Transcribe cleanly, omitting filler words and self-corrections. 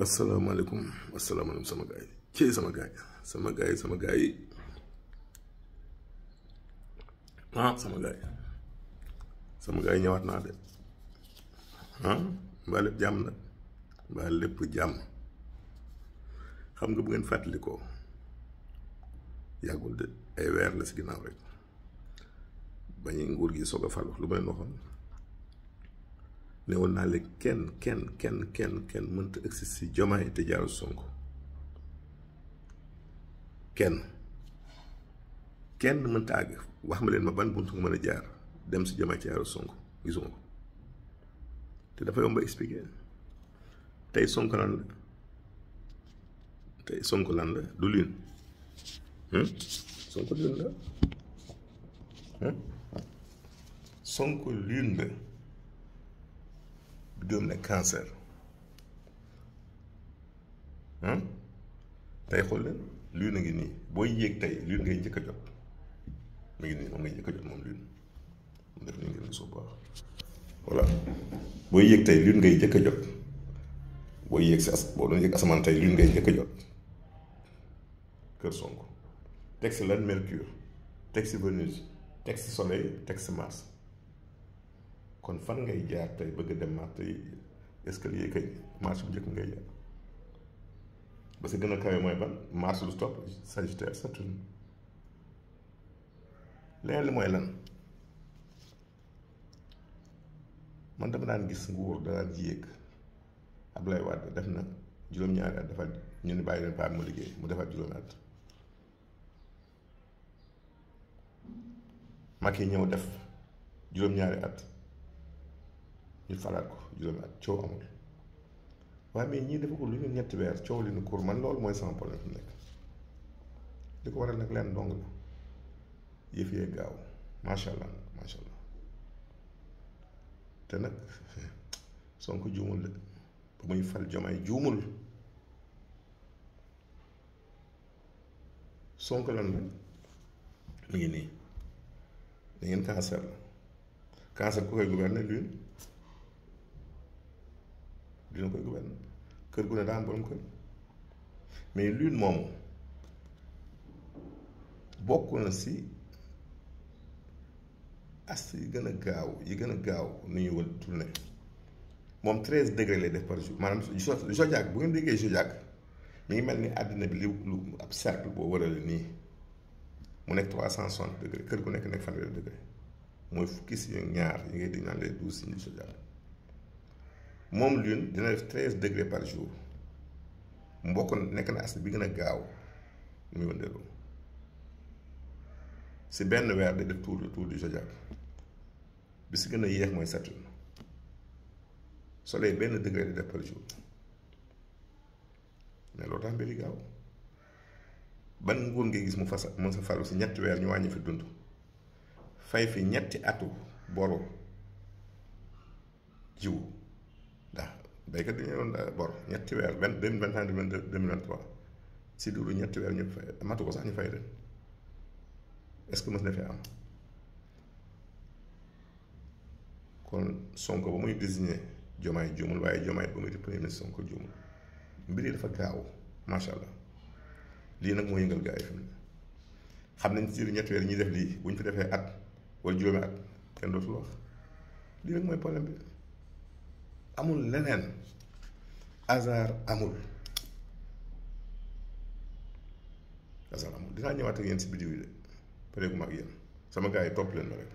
asalaamaaleykum sama gaay ci sama gaay sama gaay sama gaay ñëwaat naa de mbaa lépp jàmm nag mbaa lépp jàmm. xam nga bu ngeen fàttalikoo yàggul de ay weer la si ginnaaw rek bañu nguur gi soog a falu lu ma leen waxoon ne woon naa leen kenn mënta agsi si Diomaye te jaaru Sonko kenn mënta àgg wax ma leen ma ban buntu nga mën a jaar dem si Diomaye te jaaru Sonko gisuma ko te dafa yomb a expliquer. tey Sonko lan la du lune Sonko lune la Sonko lune la doom ne cancer tey xool leen lune a ngi nii booy yéeg tey lune ngay njëkk a jot mu ngi nii moom ngay njëkk a jot moom lune mu def ni ngeen gisoo baax voilà booy yéeg tey lune ngay njëkk a jot booy yéeg si boo doon yéeg asamaan tey lune ngay njëkk a jot kër Sonko teg si lan Mercure teg si Vénus teg si Soleil teg si Mars kon fan ngay jaar tey bëgg a dem Mars tey escalier kay Mars bu njëkk ngay jaar ba si gën a kawe mooy ban Mars lu topp Sagittaire Saturne leneen li mooy lan man dama daan gis nguur daan yéeg Ablaye Wade def na juróom-ñaari at dafa ñu ni bàyyi leen paa mu liggéey mu defaat juróomi at Macky ñëw def juróom-ñaari at ñu falaat ko juróomi at coow amul waaye mais ñii dafa ko lu ñu ñetti weer coow li nu kur man loolu mooy sama problème fi mu nekk li ko waral nag leen dong la yëf yee gaaw macha allah te nag Sonko juumul de ba muy fal Diomaye juumul Sonko lan la mu ngi nii da ngeen cancer la cancer ku koy gouverner lune dina koy gouverner kër gu ne daa am borom kër mais lune moomu bokk na si as yi gën a gaaw nu ñuy wër tourné moom 13 degré lay def par jour maanaam zodiaque bu ngeen déggee zodiaque mi ngi mel ni àddina bi lu ab cercle boo wërale nii mu nekk 360 degré kër gu nekk fanweeri degré mooy fukki si ñaar yi ngay dégg naan les 12 signes du zodiaque moom lune dina def 13 degré par jour mbokk nekk na as bi gën a gaaw muy wëndeelu si benn weer day def tour du zodiaque bi si gën a yéex mooy Saturne soleil benn degré di def par jour mais loolu tax mbiri gaaw ban nguur ngay gis mu sa falu si ñetti weer ñu wàññi fi dund fay fi ñetti atu boru jiw ndax béykat dañu doon bor ñetti weer 2021 2023 si duru ñetti weer ñu fay matu ko sax ñu fay leen est-ce que mës na fi am kon Sonko ba muy désigné Diomaye juumul waaye Diomaye ba muy di premier ministre Sonko juumul mbir yi dafa gaaw macha allah lii nag moo yëngal gaa yi fi mu ne xam nañ ci ñetti weer ñuy def lii bu ñu fi defee at wala juróomi at kenn dootul wax lii nag mooy problème bi amul leneen hasard amul dinaa ñëwaat ak yéen si vidéo yi de pareegu ma ak yéen sama gaa yi topp leen ma rek.